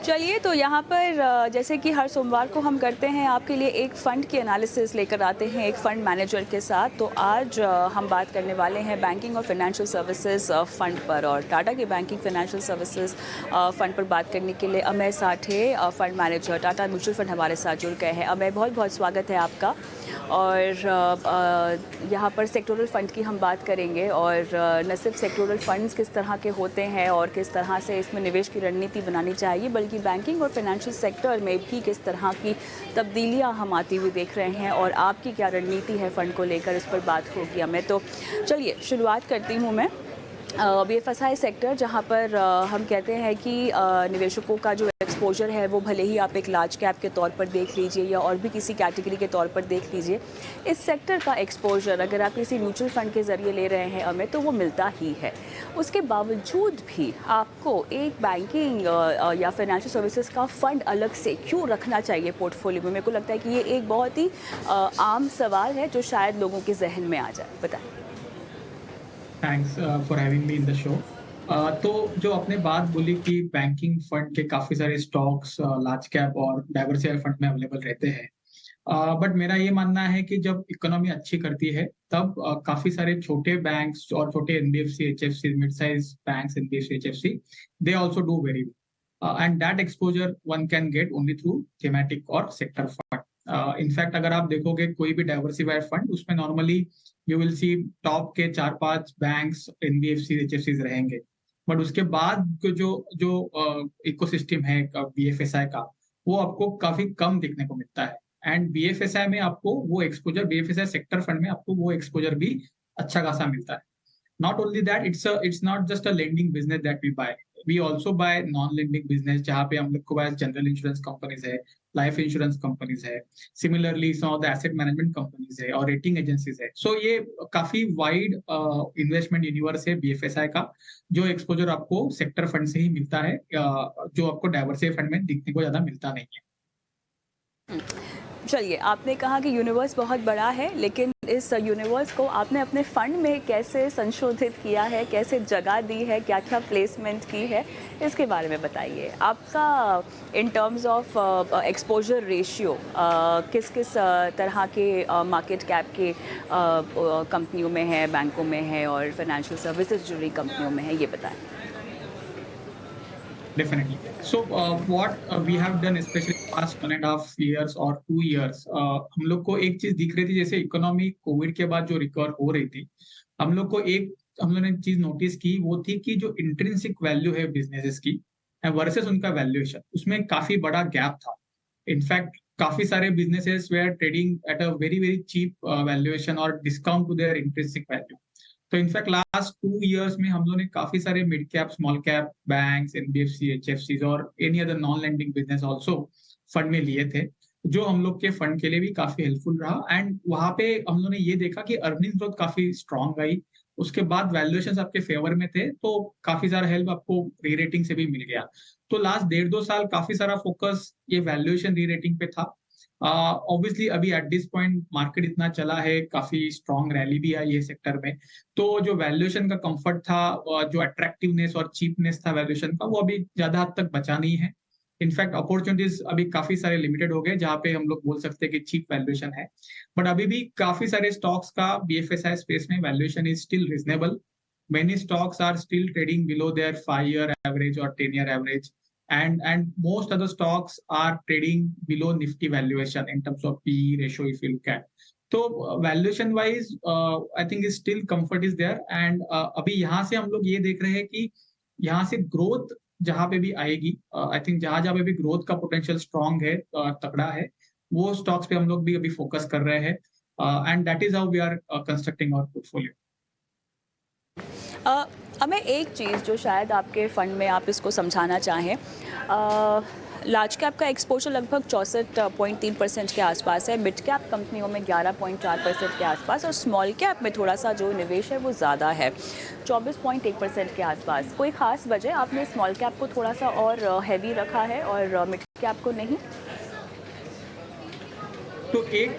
चलिए, तो यहाँ पर जैसे कि हर सोमवार को हम करते हैं आपके लिए एक फ़ंड की एनालिसिस लेकर आते हैं एक फ़ंड मैनेजर के साथ। तो आज हम बात करने वाले हैं बैंकिंग और फाइनेंशियल सर्विसेज फ़ंड पर, और टाटा के बैंकिंग फाइनेंशियल सर्विसेज फ़ंड पर बात करने के लिए Amey Sathe fund manager Tata mutual fund हमारे साथ जुड़ गए हैं। अमेय, बहुत बहुत स्वागत है आपका। और यहाँ पर सेक्टोरल फ़ंड की हम बात करेंगे, और न सिर्फ सेक्टोरल फ़ंड्स किस तरह के होते हैं और किस तरह से इसमें निवेश की रणनीति बनानी चाहिए, बल्कि बैंकिंग और फाइनेंशियल सेक्टर में भी किस तरह की तब्दीलियाँ हम आती हुई देख रहे हैं और आपकी क्या रणनीति है फ़ंड को लेकर, इस पर बात होगी हमें। तो चलिए शुरुआत करती हूँ मैं। बीएफएसआई सेक्टर, जहाँ पर हम कहते हैं कि निवेशकों का जो एक्सपोजर है वो भले ही आप एक लार्ज कैप के तौर पर देख लीजिए या और भी किसी कैटेगरी के तौर पर देख लीजिए, इस सेक्टर का एक्सपोजर अगर आप किसी म्यूचुअल फंड के ज़रिए ले रहे हैं हमें, तो वो मिलता ही है। उसके बावजूद भी आपको एक बैंकिंग या फाइनेंशियल सर्विसेज का फ़ंड अलग से क्यों रखना चाहिए पोर्टफोलियो में? मेरे को लगता है कि ये एक बहुत ही आम सवाल है जो शायद लोगों के जहन में आ जाए। बताएं। Thanks for having me in the show. तो जो आपने बात बोली कि बैंकिंग फंड के काफी सारे स्टॉक्स लार्ज कैप और डाइवर्सिफाइड फंड में अवेलेबल रहते हैं, बट मेरा ये मानना है कि जब इकोनॉमी अच्छी करती है तब काफी सारे छोटे बैंक्स और छोटे NBFC HFC mid size banks NBFC HFC they also do very well, and that exposure one can get only through thematic और सेक्टर फंड। इनफैक्ट अगर आप देखोगे कोई भी डाइवर्सिफाइड फंड, उसमें normally you will see top के 4-5 banks NBFC HFC रहेंगे, but उसके बाद जो जो इकोसिस्टम है बीएफएसआई का, वो आपको काफी कम देखने को मिलता है। एंड बीएफएसआई में आपको वो एक्सपोजर, बीएफएसआई सेक्टर फंड में आपको वो एक्सपोजर भी अच्छा खासा मिलता है। Not only that, it's not just a lending business that we buy. We also buy non-lending business, जहाँ पे हम लोग को पास जनरल इंश्योरेंस कंपनीज है, लाइफ इंश्योरेंस कंपनीज है, similarly some of the asset management companies है और रेटिंग एजेंसीज है। सो ये काफी वाइड इन्वेस्टमेंट यूनिवर्स है बीएफएसआई का, जो एक्सपोजर आपको सेक्टर फंड से ही मिलता है, जो आपको डाइवर्सिफाइड फंड में दिखने को ज्यादा मिलता नहीं है। चलिए, आपने कहा कि यूनिवर्स बहुत बड़ा है, लेकिन इस यूनिवर्स को आपने अपने फ़ंड में कैसे संशोधित किया है, कैसे जगह दी है, क्या-क्या प्लेसमेंट की है, इसके बारे में बताइए। आपका in terms of exposure ratio किस-किस तरह के मार्केट कैप के कंपनियों में है, बैंकों में है और फाइनेंशियल सर्विसेज जुड़ी कंपनियों में है, ये बताएँ? Definitely. So, what we have done, especially past 1.5 years or 2 years, हम लोग को एक चीज दिख रही थी, जैसे इकोनॉमी कोविड के बाद जो रिकवर हो रही थी, हम लोगों ने चीज नोटिस की, वो थी कि जो इंट्रिंसिक वैल्यू है बिजनेसेस की वर्सेस उनका वैल्यूएशन, उसमें काफी बड़ा गैप था। इनफैक्ट काफी सारे businesses were trading at a very very cheap valuation और discount to their intrinsic value. तो इनफैक्ट लास्ट 2 इयर्स में हम लोग ने काफी सारे mid cap small cap banks NBFC HFC और any other non lending business also fund में लिए थे, जो हम लोग के फंड के लिए भी काफी हेल्पफुल रहा। एंड वहां पे हम लोग ने ये देखा कि अर्निंग ग्रोथ काफी स्ट्रांग आई, उसके बाद वैल्यूएशन आपके फेवर में थे, तो काफी सारा हेल्प आपको री रेटिंग से भी मिल गया। तो लास्ट 1.5-2 साल काफी सारा फोकस ये वैल्यूएशन री रेटिंग पे था। ऑब्वियसली अभी एट दिस पॉइंट मार्केट इतना चला है, काफी स्ट्रॉन्ग रैली भी आई है सेक्टर में, तो जो वैल्यूएशन का कंफर्ट था, जो अट्रैक्टिवनेस और चीपनेस था वैल्यूएशन का, वो अभी ज्यादा हद तक बचा नहीं है। इनफैक्ट अपॉर्चुनिटीज अभी काफी सारे लिमिटेड हो गए, जहां पे हम लोग बोल सकते हैं कि चीप वैल्यूएशन है, बट अभी भी काफी सारे स्टॉक्स का बीएफएसआई स्पेस में valuation is still reasonable. Many stocks are still trading below their 5-year average or 10-year average, and most other stocks are trading below Nifty valuation in terms of PE ratio if you look at. तो valuation wise I think still comfort is there, and अभी यहाँ से हम लोग ये देख रहे हैं कि यहाँ से ग्रोथ जहाँ पे भी आएगी, आई थिंक जहाँ जहाँ पे भी ग्रोथ का पोटेंशियल स्ट्रांग है, तगड़ा है, वो स्टॉक्स पे हम लोग भी अभी फोकस कर रहे हैं, and that is how we are constructing our portfolio. हमें एक चीज़ जो शायद आपके फ़ंड में आप इसको समझाना चाहें, लार्ज कैप का एक्सपोजर लगभग 64.3% के आसपास है, मिड कैप कंपनियों में 11.4% के आसपास, और स्मॉल कैप में थोड़ा सा जो निवेश है वो ज़्यादा है, 24.1% के आसपास। कोई ख़ास वजह आपने स्मॉल कैप को थोड़ा सा और हैवी रखा है और मिड कैप को नहीं? तो एक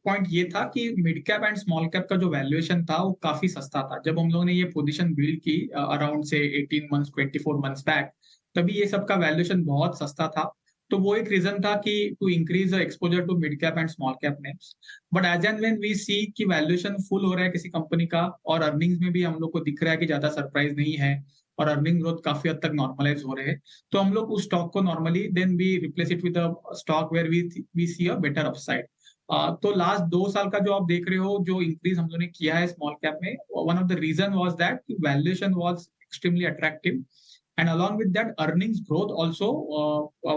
पॉइंट ये था कि mid cap and small cap का जो वैल्यूएशन था वो काफी सस्ता था। जब हम लोगों ने ये पोजीशन बिल्ड की अराउंड से 18 मंथ्स 24 मंथ्स बैक, तभी ये सबका वैल्यूएशन बहुत सस्ता था। तो वो एक रीजन था कि to increase exposure to mid cap and small cap names. But as and when we see कि वैल्यूएशन फुल हो रहा है किसी कंपनी का, और अर्निंग्स में भी हम लोग को दिख रहा है कि ज्यादा सरप्राइज नहीं है, और अर्निंग ग्रोथ काफी हद तक नॉर्मलाइज हो रहे हैं, तो हम लोग उस स्टॉक को normally then we replace it with a stock where we see a better upside. तो लास्ट 2 साल का जो आप देख रहे हो, जो इंक्रीज हम लोगों ने किया है स्मॉल कैप में, one of the reason was that valuation was extremely attractive, and along with that earnings growth also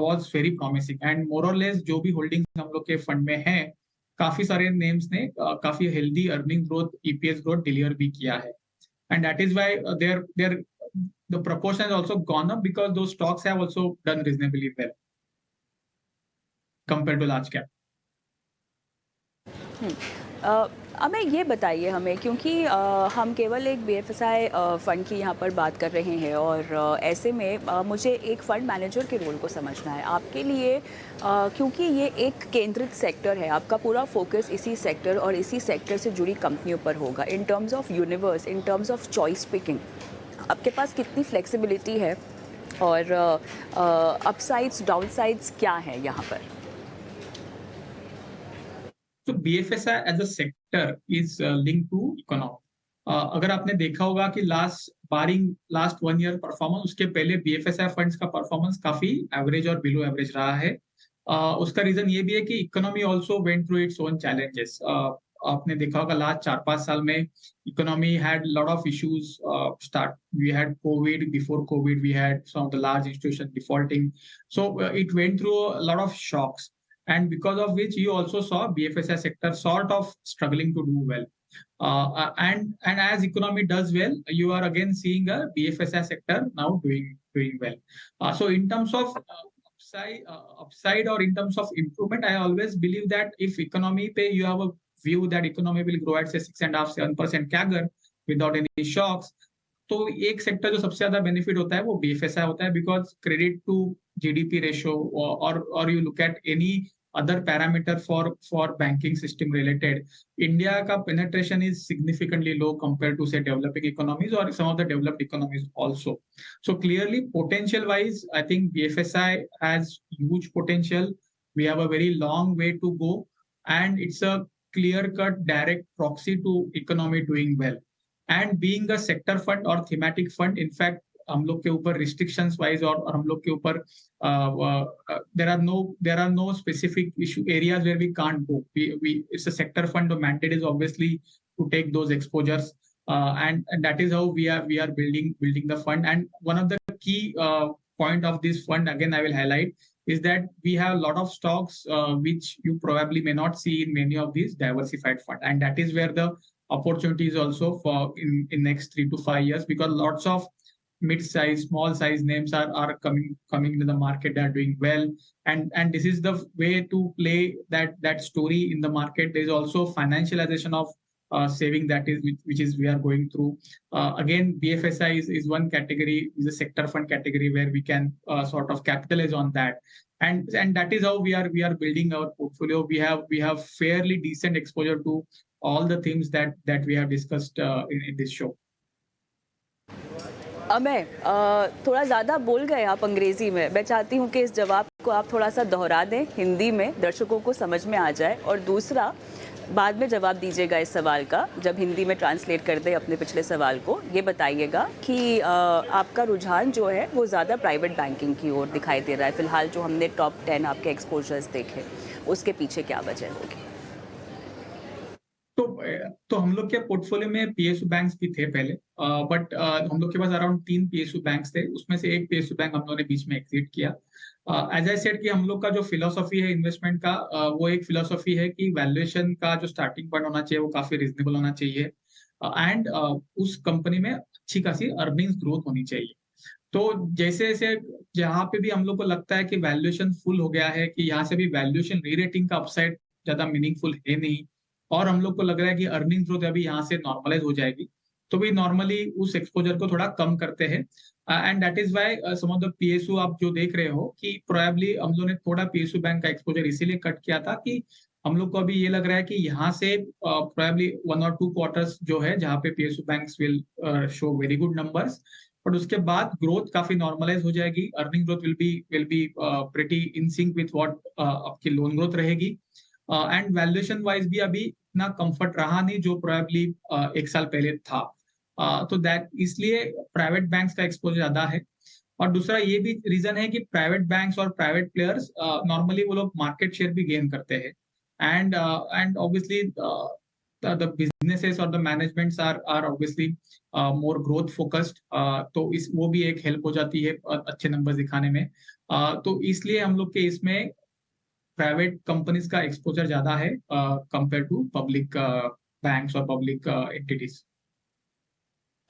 was very promising, and more or less जो भी holdings हम लोग के फंड में है, काफी सारे नेम्स ने काफी healthy earning growth, EPS growth deliver भी किया है, and that is why their the proportion has also gone up because those stocks have also done reasonably well compared to large cap. हमें ये बताइए हमें, क्योंकि हम केवल एक बीएफएसआई फ़ंड की यहाँ पर बात कर रहे हैं, और ऐसे में मुझे एक फ़ंड मैनेजर के रोल को समझना है आपके लिए, क्योंकि ये एक केंद्रित सेक्टर है, आपका पूरा फोकस इसी सेक्टर और इसी सेक्टर से जुड़ी कंपनियों पर होगा। In terms of universe, in terms of choice picking, आपके पास कितनी फ्लेक्सिबिलिटी है, और अपसाइड्स डाउनसाइड्स क्या है यहाँ पर? तो BFSI as a sector is link to economy. अगर आपने देखा होगा कि लास्ट 1 ईयर परफॉर्मेंस, उसके पहले BFSI फंड्स का परफॉर्मेंस काफी एवरेज और बिलो एवरेज रहा है। उसका रीजन ये भी है कि economy also went through its own challenges. आपने देखा होगा लास्ट 4-5 साल में economy had lot of issues. We had covid, before covid we had some of the large institution defaulting, so it went through lot of shocks, and because of which you also saw BFSI sector sort of struggling to do well. And as economy does well, you are again seeing a BFSI sector now doing well. So in terms of upside or in terms of improvement, I always believe that if economy pay you have a view that economy will grow at say 6.5-7% CAGR without any shocks, तो एक sector जो सबसे ज्यादा benefit होता है वो BFSI होता है, because credit to GDP ratio और you look at any other parameter for banking system related, India ka penetration is significantly low compared to say developing economies or some of the developed economies also. So clearly potential wise, I think BFSI has huge potential. We have a very long way to go, and it's a clear cut direct proxy to economy doing well. And being a sector fund or thematic fund, in fact हम लोग के ऊपर restrictions wise और हम लोग के ऊपर there are no specific issue areas where we can't go. It's a sector fund. The mandate is obviously to take those exposures, and that is how we are building the fund. And one of the key point of this fund, again I will highlight, is that we have a lot of stocks which you probably may not see in many of these diversified fund, and that is where the opportunity is also for in next 3 to 5 years, because lots of mid-size, small-size names are coming into the market. They are doing well, and this is the way to play that story in the market. There is also financialization of saving that is which is we are going through. Again, BFSI is one category, is a sector fund category where we can sort of capitalize on that, and that is how we are building our portfolio. We have fairly decent exposure to all the themes that we have discussed in this show. Ameya, थोड़ा ज़्यादा बोल गए आप अंग्रेज़ी में। मैं चाहती हूँ कि इस जवाब को आप थोड़ा सा दोहरा दें हिंदी में, दर्शकों को समझ में आ जाए, और दूसरा बाद में जवाब दीजिएगा इस सवाल का, जब हिंदी में ट्रांसलेट कर दें अपने पिछले सवाल को। ये बताइएगा कि आपका रुझान जो है वो ज़्यादा प्राइवेट बैंकिंग की ओर दिखाई दे रहा है। फ़िलहाल जो हमने टॉप 10 आपके एक्सपोजर्स देखे, उसके पीछे क्या वजह होगी? तो हम लोग के पोर्टफोलियो में PSU बैंक्स भी थे पहले, बट हम लोग के पास अराउंड 3 PSU बैंक्स थे, उसमें से एक PSU बैंक हम लोगों ने बीच में एग्जिट किया। एज आई सेड कि हम लोग का जो फिलोसॉफी है इन्वेस्टमेंट का, वो एक फिलोसॉफी है कि वैल्यूएशन का जो स्टार्टिंग पॉइंट होना चाहिए वो काफी रिजनेबल होना चाहिए, एंड उस कंपनी में अच्छी खासी अर्निंग्स ग्रोथ होनी चाहिए। तो जैसे जैसे जहाँ पे भी हम लोग को लगता है कि वैल्यूएशन फुल हो गया है, कि यहाँ से भी वैल्यूएशन रीरेटिंग का अपसाइड ज्यादा मीनिंगफुल है नहीं, और हम लोग को लग रहा है कि अर्निंग ग्रोथ अभी यहाँ से नॉर्मलाइज हो जाएगी, तो भी नॉर्मली उस एक्सपोजर को थोड़ा कम करते हैं। And that is why some of the PSU आप जो देख रहे हो कि प्रोबेबली हम लोगों ने थोड़ा PSU बैंक का एक्सपोजर इसीलिए कट किया था कि हम लोग को अभी ये लग रहा है कि यहाँ से प्रोबेबली 1 or 2 क्वार्टर्स जो है जहाँ पे PSU banks will show very good numbers, but उसके बाद ग्रोथ काफी नॉर्मलाइज हो जाएगी, earning growth will be pretty in sync with what आपकी लोन ग्रोथ रहेगी। एंड वैल्यूएशन वाइज भी अभी इतना कंफर्ट रहा नहीं जो प्रोबेबली एक साल पहले था। तो दैट इसलिए प्राइवेट बैंक्स का एक्सपोजर ज्यादा है। और दूसरा ये भी रीजन है कि प्राइवेट बैंक्स और प्राइवेट प्लेयर्स नॉर्मली वो लोग मार्केट शेयर भी गेन करते हैं। And obviously the businesses or the managements are obviously more growth focused, तो इस वो भी एक हेल्प हो जाती है अच्छे नंबर्स दिखाने में। तो इसलिए हम लोग के इसमें प्राइवेट कंपनीज का एक्सपोजर ज्यादा है कंपेयर टू पब्लिक बैंक्स और पब्लिक एंटिटीज।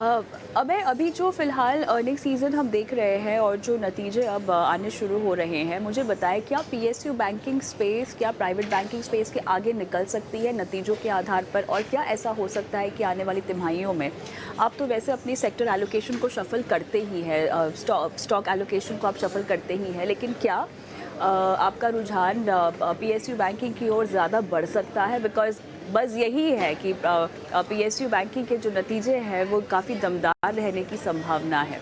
अबे अभी जो फिलहाल अर्निंग सीजन हम देख रहे हैं और जो नतीजे अब आने शुरू हो रहे हैं, मुझे बताएं क्या पीएसयू बैंकिंग स्पेस, क्या प्राइवेट बैंकिंग स्पेस के आगे निकल सकती है नतीजों के आधार पर, और क्या ऐसा हो सकता है कि आने वाली तिमाहियों में, आप तो वैसे अपनी सेक्टर एलोकेशन को शफल करते ही है, स्टॉक एलोकेशन को आप शफल करते ही हैं, लेकिन क्या आपका रुझान पीएसयू बैंकिंग की ओर ज़्यादा बढ़ सकता है? बिकॉज बस यही है कि पीएसयू बैंकिंग के जो नतीजे हैं वो काफ़ी दमदार रहने की संभावना है।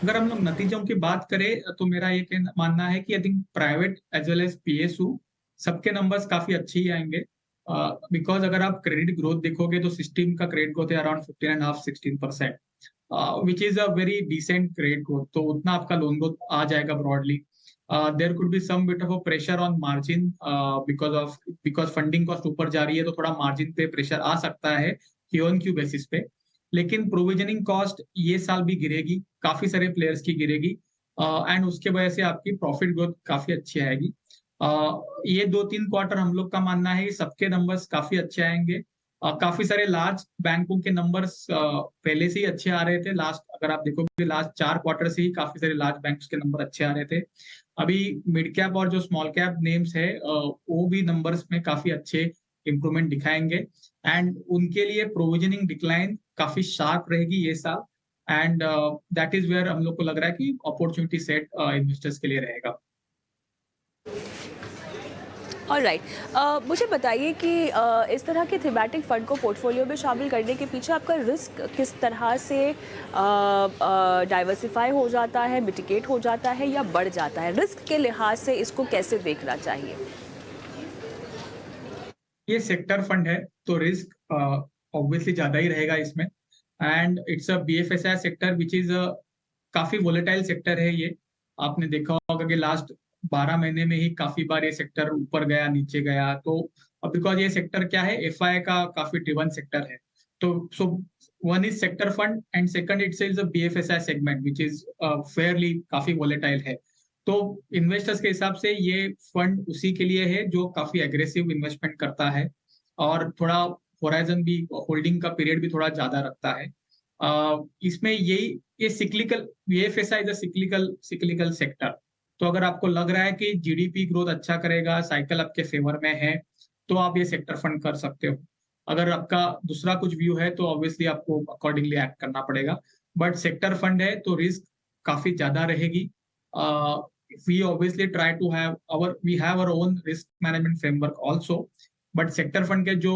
अगर हम लोग नतीजों की बात करें तो मेरा ये मानना है कि I think private as well as PSU सबके नंबर्स काफी अच्छे ही आएंगे। बिकॉज अगर आप क्रेडिट ग्रोथ देखोगे तो सिस्टम का क्रेडिट ग्रोथ है around 15.5-16%, which is a very decent credit growth. तो उतना आपका लोन ग्रोथ आ जाएगा broadly. There could be some bit of a pressure on margin because funding cost ऊपर जा रही है, तो थोड़ा मार्जिन पे प्रेशर आ सकता है क्यू ऑन क्यू बेसिस पे। लेकिन प्रोविजनिंग कॉस्ट ये साल भी गिरेगी, काफी सारे प्लेयर्स की गिरेगी, एंड उसके वजह से आपकी प्रॉफिट ग्रोथ काफी अच्छी आएगी। ये 2-3 क्वार्टर हम लोग का मानना है कि सबके नंबर्स काफी अच्छे आएंगे। काफी सारे लार्ज बैंकों के नंबर्स पहले से ही अच्छे आ रहे थे। लास्ट अगर आप देखोगे लास्ट 4 क्वार्टर से ही काफी सारे लार्ज बैंक्स के नंबर अच्छे आ रहे थे। अभी मिड कैप और जो स्मॉल कैप नेम्स है वो भी नंबर्स में काफी अच्छे इंप्रूवमेंट दिखाएंगे, एंड उनके लिए प्रोविजनिंग डिक्लाइन काफी शार्प रहेगी ये साल। एंड दैट इज वेयर हम लोग को लग रहा है कि अपॉर्चुनिटी सेट इन्वेस्टर्स के लिए रहेगा। ऑलराइट, मुझे बताइए कि इस तरह के थीमेटिक फंड को पोर्टफोलियो में शामिल करने के पीछे आपका रिस्क किस तरह से डाइवर्सिफाई हो जाता है, मिटिगेट हो जाता है या बढ़ जाता है? रिस्क के लिहाज से इसको कैसे देखना चाहिए? ये सेक्टर फंड है तो रिस्क ऑब्वियसली ज्यादा ही रहेगा इसमें। And it's a BFSI sector which is काफी वोलेटाइल सेक्टर है ये। आपने देखा होगा कि लास्ट 12 महीने में ही काफी बार ये सेक्टर ऊपर गया नीचे गया। तो बिकॉज ये सेक्टर क्या है, एफआई का काफी ड्रिवन सेक्टर है। तो so one is sector fund and second it's is a BFSI segment which is fairly काफी वोलेटाइल है। तो इन्वेस्टर्स के हिसाब से ये फंड उसी के लिए है जो काफी एग्रेसिव इन्वेस्टमेंट करता है और थोड़ा होराइजन भी, होल्डिंग का पीरियड भी थोड़ा ज्यादा रखता है। इसमें ये cyclical, BFSI is a cyclical sector. तो अगर आपको लग रहा है कि जीडीपी ग्रोथ अच्छा करेगा, साइकिल आपके फेवर में है, तो आप ये सेक्टर फंड कर सकते हो। अगर आपका दूसरा कुछ व्यू है तो ऑब्वियसली आपको अकॉर्डिंगली एक्ट करना पड़ेगा। बट सेक्टर फंड है तो रिस्क काफी ज्यादा रहेगी। we obviously try to have we have our own risk management framework also, but sector fund के जो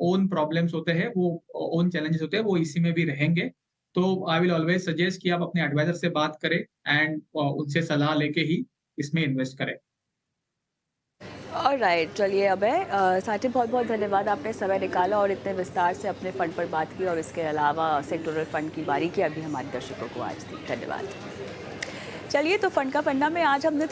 ओन प्रॉब्लम्स होते हैं, वो ओन चैलेंजेस होते हैं, वो इसी में भी रहेंगे। तो आई विल ऑलवेज सजेस्ट कि आप अपने एडवाइजर से बात करें एंड उनसे सलाह लेके ही इसमें इन्वेस्ट करें। ऑलराइट, चलिए अभय साथी, बहुत बहुत धन्यवाद, आपने समय निकाला और इतने विस्तार से अपने फंड पर बात की और इसके अलावा सेक्टोरल फंड की बारीकी अभी हमारे दर्शकों को आज दी। धन्यवाद। चलिए, तो फंड का पन्ना में आज हमने